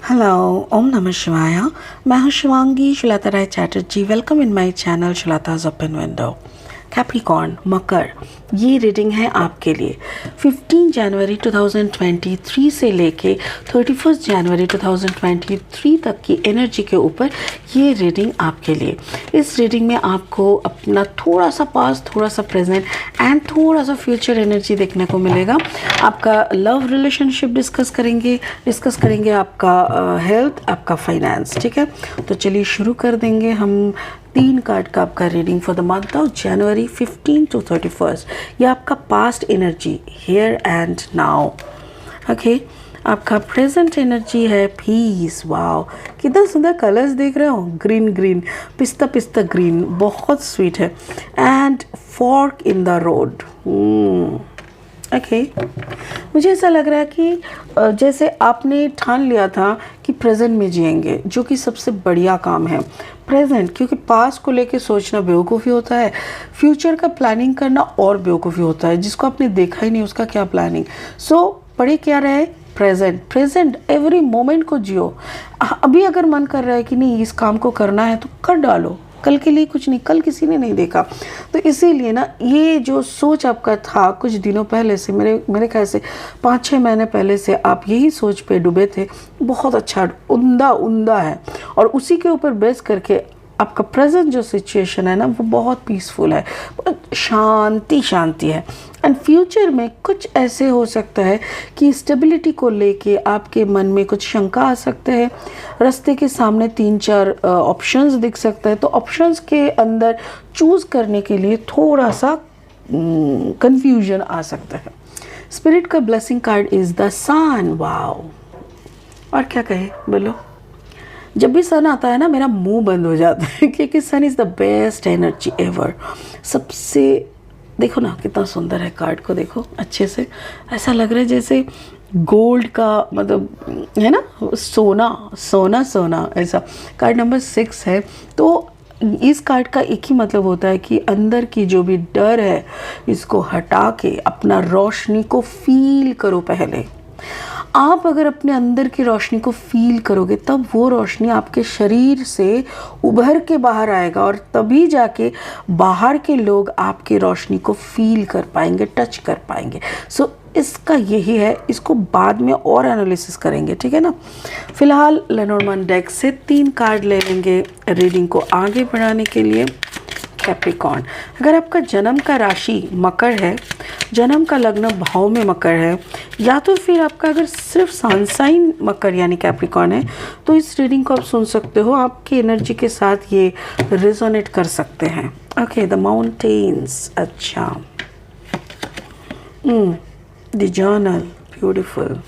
Hello, Om Namah Shivaya. मैं हूँ Shivangi Shulata Rai Chatterjee. Welcome in my channel Shulata's open window. Capricorn मकर, ये रीडिंग है आपके लिए 15 जनवरी 2023 से लेके 31 जनवरी 2023 तक की एनर्जी के ऊपर ये रीडिंग आपके लिए. इस रीडिंग में आपको अपना थोड़ा सा पास्ट, थोड़ा सा प्रेजेंट एंड थोड़ा सा फ्यूचर एनर्जी देखने को मिलेगा. आपका लव रिलेशनशिप डिस्कस करेंगे आपका हेल्थ, आपका फाइनेंस. ठीक है, तो चलिए शुरू कर देंगे हम. 3 कार्ड का आपका reading for the month of January 15 to 31. ये आपका past energy here and now. Okay, आपका प्रेजेंट एनर्जी है पीस. वाओ, कितना सुंदर कलर्स देख रहे हो. ग्रीन ग्रीन, पिस्ता पिस्ता ग्रीन, बहुत स्वीट है. And fork in the road. Okay, मुझे ऐसा लग रहा है कि जैसे आपने ठान लिया था कि प्रेजेंट में जिएंगे, जो कि सबसे बढ़िया काम है. प्रेजेंट, क्योंकि पास्ट को लेके सोचना बेवकूफ़ी होता है, फ्यूचर का प्लानिंग करना और बेवकूफ़ी होता है. जिसको आपने देखा ही नहीं उसका क्या प्लानिंग. सो पढ़े क्या रहे, प्रेजेंट एवरी मोमेंट को जियो. अभी अगर मन कर रहा है कि नहीं इस काम को करना है तो कर डालो. कल के लिए कुछ नहीं, कल किसी ने नहीं देखा. तो इसीलिए ना ये जो सोच आपका था कुछ दिनों पहले से, मेरे ख्याल से 5-6 महीने पहले से आप यही सोच पे डूबे थे. बहुत अच्छा उम्दा है. और उसी के ऊपर बेस करके आपका प्रेजेंट जो सिचुएशन है ना वो बहुत पीसफुल है, बहुत शांति है. एंड फ्यूचर में कुछ ऐसे हो सकता है कि स्टेबिलिटी को लेके आपके मन में कुछ शंका आ सकते हैं. रास्ते के सामने 3-4 ऑप्शंस दिख सकते हैं, तो ऑप्शंस के अंदर चूज़ करने के लिए थोड़ा सा कंफ्यूजन आ सकता है. स्पिरिट का blessing card is the sun. Wow, और क्या कहे बोलो. जब भी सन आता है ना मेरा मुंह बंद हो जाता है क्योंकि sun is the best energy ever. सबसे देखो ना कितना सुंदर है. कार्ड को देखो अच्छे से, ऐसा लग रहा है जैसे गोल्ड का, मतलब है ना, सोना ऐसा. कार्ड नंबर 6 है. तो इस कार्ड का एक ही मतलब होता है कि अंदर की जो भी डर है इसको हटा के अपना रोशनी को फील करो. पहले आप अगर अपने अंदर की रोशनी को फील करोगे तब वो रोशनी आपके शरीर से उभर के बाहर आएगा, और तभी जाके बाहर के लोग आपकी रोशनी को फील कर पाएंगे, टच कर पाएंगे. सो इसका यही है. इसको बाद में और एनालिसिस करेंगे, ठीक है ना. फिलहाल लेनोर्मन डेक से 3 कार्ड ले लेंगे रीडिंग को आगे बढ़ाने के लिए. कैप्रिकॉर्न, अगर आपका जन्म का राशि मकर है, जन्म का लग्न भाव में मकर है, या तो फिर आपका अगर सिर्फ सनसाइन मकर यानी कैप्रिकॉर्न है, तो इस रीडिंग को आप सुन सकते हो. आपकी एनर्जी के साथ ये रेजोनेट कर सकते हैं. Okay, the mountains. अच्छा, the journal, beautiful.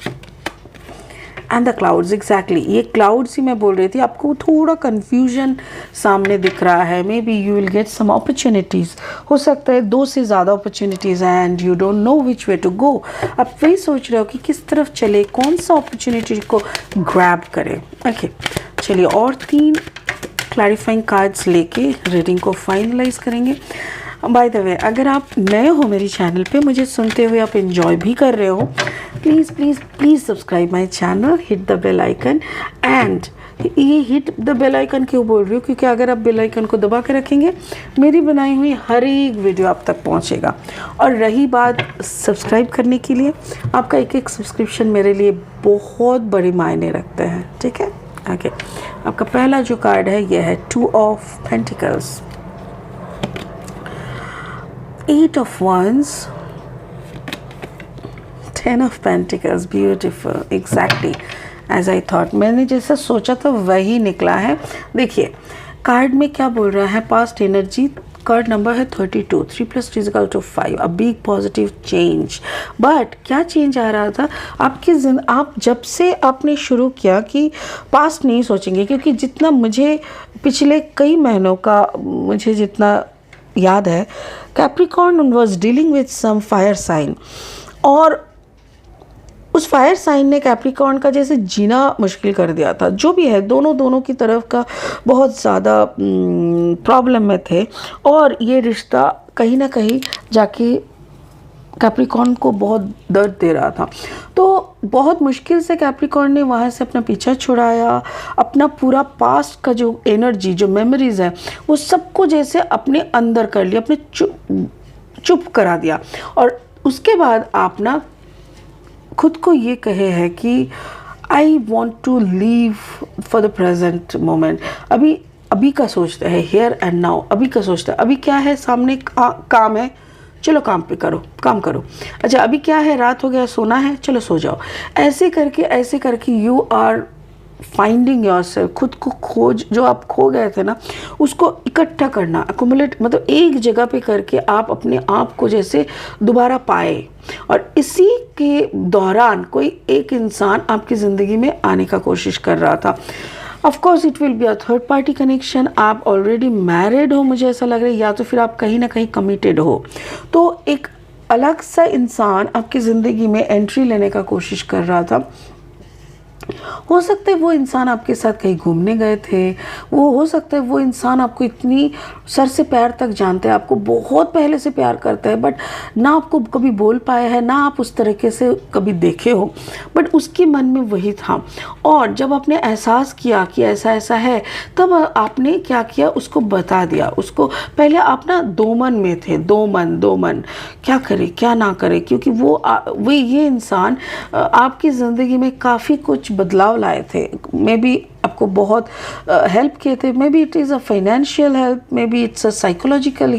And the clouds. Exactly, ये क्लाउड्स ही मैं बोल रही थी. आपको थोड़ा कन्फ्यूजन सामने दिख रहा है. Maybe you will get some opportunities. हो सकता है 2 से ज़्यादा अपॉर्चुनिटीज़ हैं and you don't know which way to go. आप वही सोच रहे हो कि किस तरफ चले, कौन सा अपॉर्चुनिटी को ग्रैब करें. ओके, चलिए और 3 क्लैरिफाइंग कार्ड्स लेके रीडिंग को फाइनलाइज करेंगे. बाय द वे, अगर आप नए हो मेरी चैनल पे, मुझे सुनते हुए आप एंजॉय भी कर रहे हो, please subscribe my channel, hit the bell icon. And ये हिट द बेल आइकन क्यों बोल रही हूँ, क्योंकि अगर आप बेल आइकन को दबा के रखेंगे मेरी बनाई हुई हर एक वीडियो आप तक पहुँचेगा. और रही बात सब्सक्राइब करने के लिए, आपका एक सब्सक्रिप्शन मेरे लिए बहुत बड़े मायने रखते हैं. ठीक है, ओके. आपका पहला जो कार्ड है यह है 2 of pentacles, 8 of Wands, 10 of Pentacles. Beautiful, exactly as I thought. मैंने जैसा सोचा था वही निकला है. देखिए कार्ड में क्या बोल रहा है, पास्ट एनर्जी. कार्ड नंबर है 32. 3 + 3 = 5. A big positive change. But क्या चेंज आ रहा था आपकी आप जब से आपने शुरू किया कि पास्ट नहीं सोचेंगे, क्योंकि जितना मुझे पिछले कई महीनों का मुझे जितना याद है, Capricorn was dealing with some fire sign, और उस फायर साइन ने कैप्रिकॉर्न का जैसे जीना मुश्किल कर दिया था. जो भी है, दोनों की तरफ का बहुत ज़्यादा प्रॉब्लम में थे, और ये रिश्ता कहीं ना कहीं जाके कैप्रिकॉर्न को बहुत दर्द दे रहा था। तो बहुत मुश्किल से कैप्रिकॉर्न ने वहाँ से अपना पीछा छुड़ाया, अपना पूरा पास्ट का जो एनर्जी, जो मेमोरीज है, वो सबको जैसे अपने अंदर कर लिया, अपने चुप करा दिया। और उसके बाद आप ना खुद को ये कहे है कि I want to live for the present moment. अभी का सोचता है, हेयर एंड नाउ, अभी का सोचता है, अभी क्या है सामने काम है, चलो काम पे करो, काम करो। अच्छा अभी क्या है, रात हो गया, सोना है, चलो सो जाओ। ऐसे करके यू आर फाइंडिंग योरसेल्फ, खुद को खोज, जो आप खो गए थे ना उसको इकट्ठा करना, अकोमुलेट, मतलब एक जगह पे करके आप अपने आप को जैसे दोबारा पाए। और इसी के दौरान कोई एक इंसान आपकी ज़िंदगी में आने का कोशिश कर रहा था। Of course it will be a third party connection. आप ऑलरेडी मैरिड हो, मुझे ऐसा लग रहा है, या तो फिर आप कहीं ना कहीं कमिटेड हो। तो एक अलग सा इंसान आपकी ज़िंदगी में एंट्री लेने का कोशिश कर रहा था। हो सकता है वो इंसान आपके साथ कहीं घूमने गए थे, वो हो सकता है वो इंसान आपको इतनी सर से पैर तक जानता है, आपको बहुत पहले से प्यार करता है, बट ना आपको कभी बोल पाया है, ना आप उस तरीके से कभी देखे हो, बट उसके मन में वही था। और जब आपने एहसास किया कि ऐसा ऐसा है, तब आपने क्या किया, उसको बता दिया। उसको पहले आप ना दो मन में थे, दो मन क्या करे क्या ना करे, क्योंकि वो ये इंसान आपकी ज़िंदगी में काफ़ी कुछ बदलाव लाए थे। मे बी आपको बहुत हेल्प किए थे, may be it is a financial help, may be it's a psychological,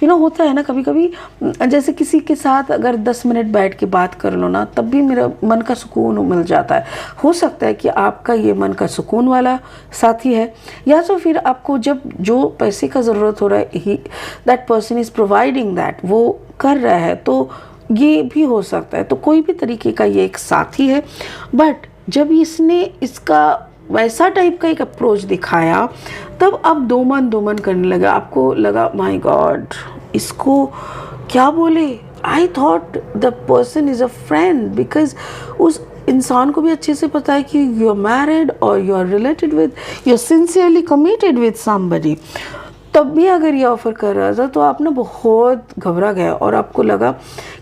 होता है ना कभी कभी, जैसे किसी के साथ अगर 10 मिनट बैठ के बात कर लो ना, तब भी मेरा मन का सुकून मिल जाता है। हो सकता है कि आपका ये मन का सुकून वाला साथी है, या तो फिर आपको जब जो पैसे का ज़रूरत हो रहा है, that person is providing that, वो कर रहा है, तो ये भी हो सकता है। तो कोई भी तरीके का ये एक साथी है। बट जब इसने इसका वैसा टाइप का एक अप्रोच दिखाया, तब आप दो मन करने लगा। आपको लगा माय गॉड, इसको क्या बोले। I thought the person is a friend, because उस इंसान को भी अच्छे से पता है कि यू आर मैरिड और you are related with, you are sincerely committed with somebody. तब भी अगर ये ऑफ़र कर रहा था तो आप ना बहुत घबरा गए और आपको लगा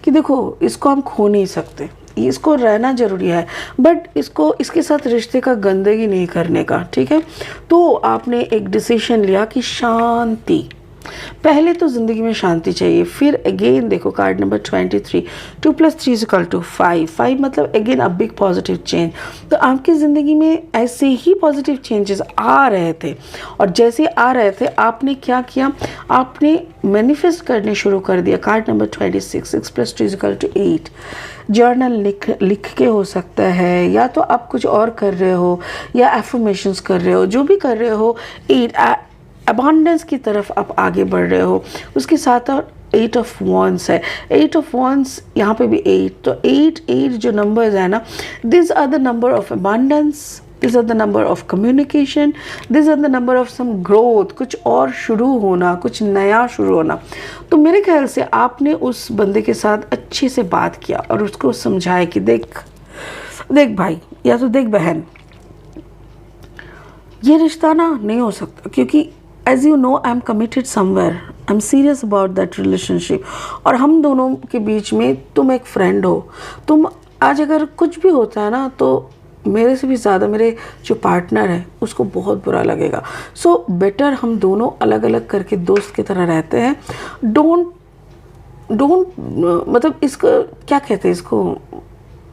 कि देखो इसको हम खो नहीं सकते, इसको रहना ज़रूरी है, बट इसके साथ रिश्ते का गंदगी नहीं करने का, ठीक है। तो आपने एक डिसीजन लिया कि शांति, पहले तो ज़िंदगी में शांति चाहिए। फिर अगेन देखो कार्ड नंबर 23, 2 + 3 = 5, 5 मतलब again a big positive change. तो आपकी ज़िंदगी में ऐसे ही पॉजिटिव चेंजेस आ रहे थे, और जैसे आ रहे थे आपने क्या किया, आपने मैनिफेस्ट करने शुरू कर दिया। Card number 26, 6 + 2 = 8। जर्नल लिख के हो सकता है, या तो आप कुछ और कर रहे हो, या एफर्मेशंस कर रहे हो, जो भी कर रहे हो, 8 अबांडेंस की तरफ आप आगे बढ़ रहे हो। उसके साथ और 8 ऑफ वॉन्ड्स है, 8 ऑफ वॉन्ड्स यहाँ पे भी 8, तो 8 जो नंबर्स है ना, this are the number of abundance, this are the number of communication, this are the number of some growth, कुछ और शुरू होना, कुछ नया शुरू होना। तो मेरे ख्याल से आपने उस बंदे के साथ अच्छे से बात किया और उसको समझाया कि देख भाई, या तो देख बहन, ये रिश्ता ना नहीं हो सकता, क्योंकि as you know I am committed somewhere, I am serious about that relationship, और हम दोनों के बीच में तुम एक फ्रेंड हो। तुम आज अगर कुछ भी होता है ना, तो मेरे से भी ज़्यादा मेरे जो पार्टनर है उसको बहुत बुरा लगेगा। सो बेटर हम दोनों अलग अलग करके दोस्त की तरह रहते हैं। डोंट मतलब इसको क्या कहते हैं, इसको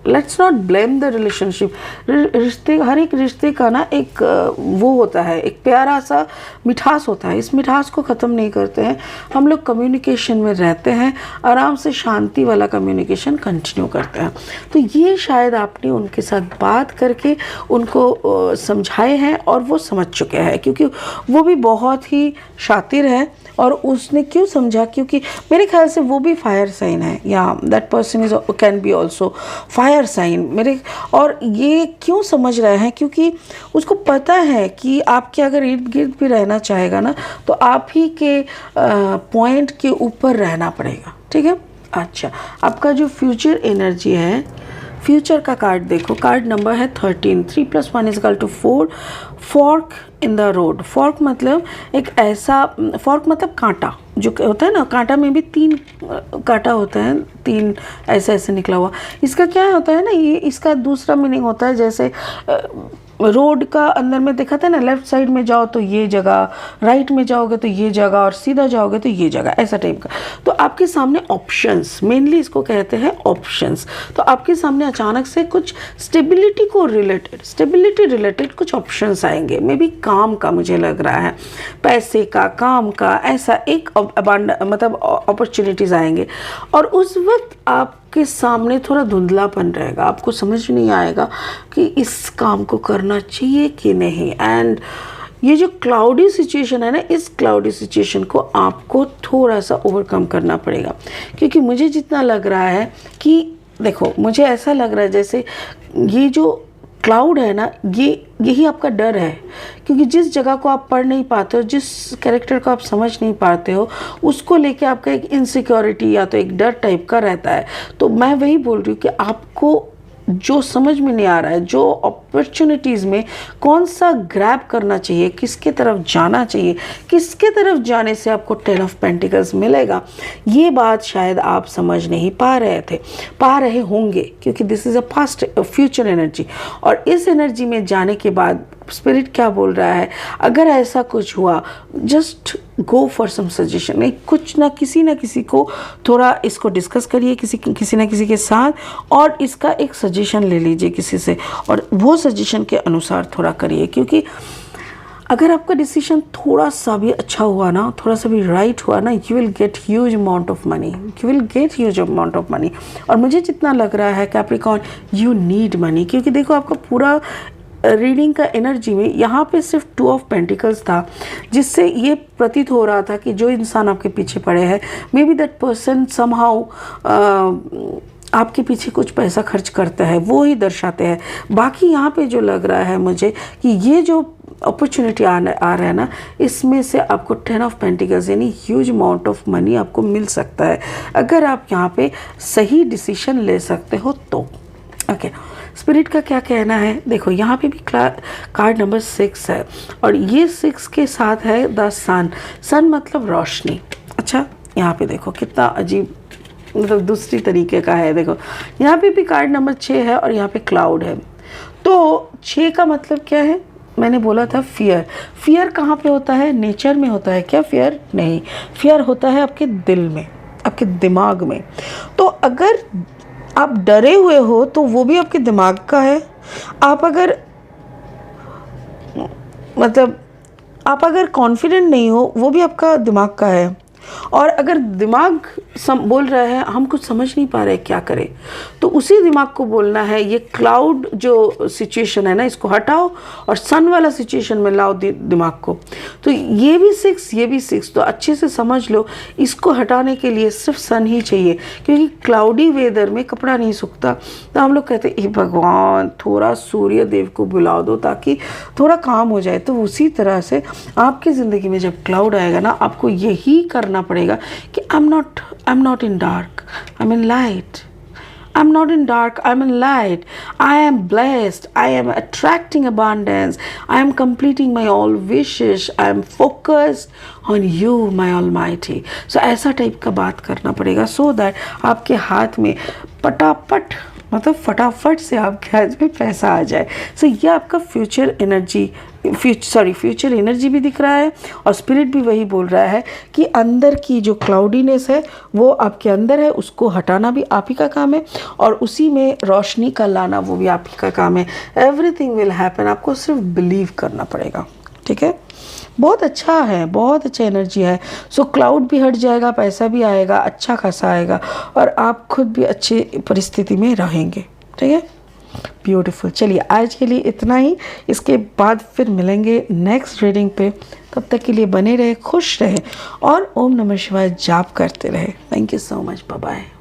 let's not blame the relationship. रिश्ते, हर एक रिश्ते का ना एक वो होता है, एक प्यारा सा मिठास होता है। इस मिठास को ख़त्म नहीं करते हैं हम लोग, कम्युनिकेशन में रहते हैं, आराम से शांति वाला कम्युनिकेशन कंटिन्यू करते हैं। तो ये शायद आपने उनके साथ बात करके उनको समझाए हैं और वो समझ चुके हैं, क्योंकि वो भी बहुत ही शातिर है। और उसने क्यों समझा, क्योंकि मेरे ख्याल से वो भी फायर साइन है, या that person is can be also fire sign मेरे। और ये क्यों समझ रहे हैं, क्योंकि उसको पता है कि आपके अगर इर्द गिर्द भी रहना चाहेगा ना, तो आप ही के पॉइंट के ऊपर रहना पड़ेगा, ठीक है। अच्छा, आपका जो फ्यूचर एनर्जी है, फ्यूचर का कार्ड देखो, कार्ड नंबर है 13, 3 + 1 = 4, fork in the road. Fork मतलब एक ऐसा, फॉर्क मतलब कांटा जो होता है ना, कांटा में भी 3 कांटा होता है, 3 ऐसे ऐसे निकला हुआ। इसका क्या होता है ना, ये इसका दूसरा मीनिंग होता है, जैसे रोड का अंदर में देखा था ना, लेफ्ट साइड में जाओ तो ये जगह, राइट में जाओगे तो ये जगह, और सीधा जाओगे तो ये जगह, ऐसा टाइप का। तो आपके सामने ऑप्शंस, मेनली इसको कहते हैं ऑप्शंस। तो आपके सामने अचानक से कुछ स्टेबिलिटी रिलेटेड कुछ ऑप्शंस आएंगे। मे बी काम का, मुझे लग रहा है पैसे का, काम का, ऐसा एक मतलब अपॉर्चुनिटीज आएंगे। और उस वक्त आपके सामने थोड़ा धुंधलापन रहेगा, आपको समझ नहीं आएगा कि इस काम को करना चाहिए कि नहीं। एंड ये जो क्लाउडी सिचुएशन है ना, इस क्लाउडी सिचुएशन को आपको थोड़ा सा ओवरकम करना पड़ेगा। क्योंकि मुझे जितना लग रहा है कि देखो, मुझे ऐसा लग रहा है जैसे ये जो क्लाउड है ना, यही आपका डर है। क्योंकि जिस जगह को आप पढ़ नहीं पाते हो, जिस कैरेक्टर को आप समझ नहीं पाते हो, उसको लेके आपका एक इनसिक्योरिटी या तो एक डर टाइप का रहता है। तो मैं वही बोल रही हूँ कि आपको जो समझ में नहीं आ रहा है, जो अपॉर्चुनिटीज़ में कौन सा ग्रैब करना चाहिए, किसके तरफ जाना चाहिए, किसके तरफ जाने से आपको 10 ऑफ पेंटिकल्स मिलेगा, ये बात शायद आप समझ नहीं पा रहे होंगे। क्योंकि this is a past future energy. और इस एनर्जी में जाने के बाद स्पिरिट क्या बोल रहा है, अगर ऐसा कुछ हुआ, just go for some suggestion. नहीं, कुछ ना किसी को थोड़ा इसको डिस्कस करिए किसी ना किसी के साथ, और इसका एक सजेशन ले लीजिए किसी से, और वो सजेशन के अनुसार थोड़ा करिए। क्योंकि अगर आपका डिसीजन थोड़ा सा भी अच्छा हुआ ना, थोड़ा सा भी राइट हुआ ना, you will gate huge amount of money. और मुझे जितना लग रहा है कैप्रिकॉर्न, यू नीड मनी। क्योंकि देखो, आपका पूरा रीडिंग का एनर्जी में यहाँ पे सिर्फ 2 ऑफ पेंटिकल्स था, जिससे ये प्रतीत हो रहा था कि जो इंसान आपके पीछे पड़े हैं, may be that person somehow आपके पीछे कुछ पैसा खर्च करता है, वो ही दर्शाते हैं। बाकी यहाँ पे जो लग रहा है मुझे कि ये जो अपॉर्चुनिटी आ रहा है ना, इसमें से आपको 10 ऑफ पेंटिकल्स यानी ह्यूज अमाउंट ऑफ मनी आपको मिल सकता है, अगर आप यहाँ पे सही डिसीजन ले सकते हो तो। ओके, स्पिरिट का क्या कहना है, देखो यहाँ पे भी कार्ड नंबर 6 है, और ये 6 के साथ है द सन मतलब रोशनी। अच्छा, यहाँ पे देखो कितना अजीब, मतलब दूसरी तरीके का है। देखो यहाँ पे भी कार्ड नंबर 6 है, और यहाँ पे क्लाउड है। तो 6 का मतलब क्या है, मैंने बोला था फियर कहाँ पे होता है, नेचर में होता है क्या फियर? नहीं, फियर होता है आपके दिल में, आपके दिमाग में। तो अगर आप डरे हुए हो तो वो भी आपके दिमाग का है। आप अगर कॉन्फिडेंट नहीं हो, वो भी आपका दिमाग का है। और अगर दिमाग बोल रहा है हम कुछ समझ नहीं पा रहे क्या करें, तो उसी दिमाग को बोलना है ये क्लाउड जो सिचुएशन है ना, इसको हटाओ और सन वाला सिचुएशन में लाओ दिमाग को। तो ये भी 6, तो अच्छे से समझ लो, इसको हटाने के लिए सिर्फ सन ही चाहिए। क्योंकि क्लाउडी वेदर में कपड़ा नहीं सूखता, तो हम लोग कहते हैं भगवान थोड़ा सूर्य देव को बुला दो ताकि थोड़ा काम हो जाए। तो उसी तरह से आपकी ज़िंदगी में जब क्लाउड आएगा ना, आपको यही करना पड़ेगा कि I'm not in dark, I'm in light. I'm not in dark, I'm in light. I am blessed. I am attracting abundance. I am completing my all wishes. I am focused on you, my Almighty. So ऐसा type का बात करना पड़ेगा, so that आपके हाथ में फटाफट से आपके हाथ में पैसा आ जाए। सो ये आपका फ्यूचर एनर्जी भी दिख रहा है, और स्पिरिट भी वही बोल रहा है कि अंदर की जो क्लाउडीनेस है वो आपके अंदर है, उसको हटाना भी आप ही का काम है, और उसी में रोशनी का लाना वो भी आप ही का काम है। एवरीथिंग विल हैपन, आपको सिर्फ बिलीव करना पड़ेगा। ठीक है, बहुत अच्छा है, बहुत अच्छा एनर्जी है। सो क्लाउड भी हट जाएगा, पैसा भी आएगा, अच्छा खासा आएगा, और आप खुद भी अच्छी परिस्थिति में रहेंगे। ठीक है, ब्यूटीफुल। चलिए आज के लिए इतना ही, इसके बाद फिर मिलेंगे नेक्स्ट रीडिंग पे। तब तक के लिए बने रहे, खुश रहे, और ओम नमः शिवाय जाप करते रहे। Thank you so much, bye bye.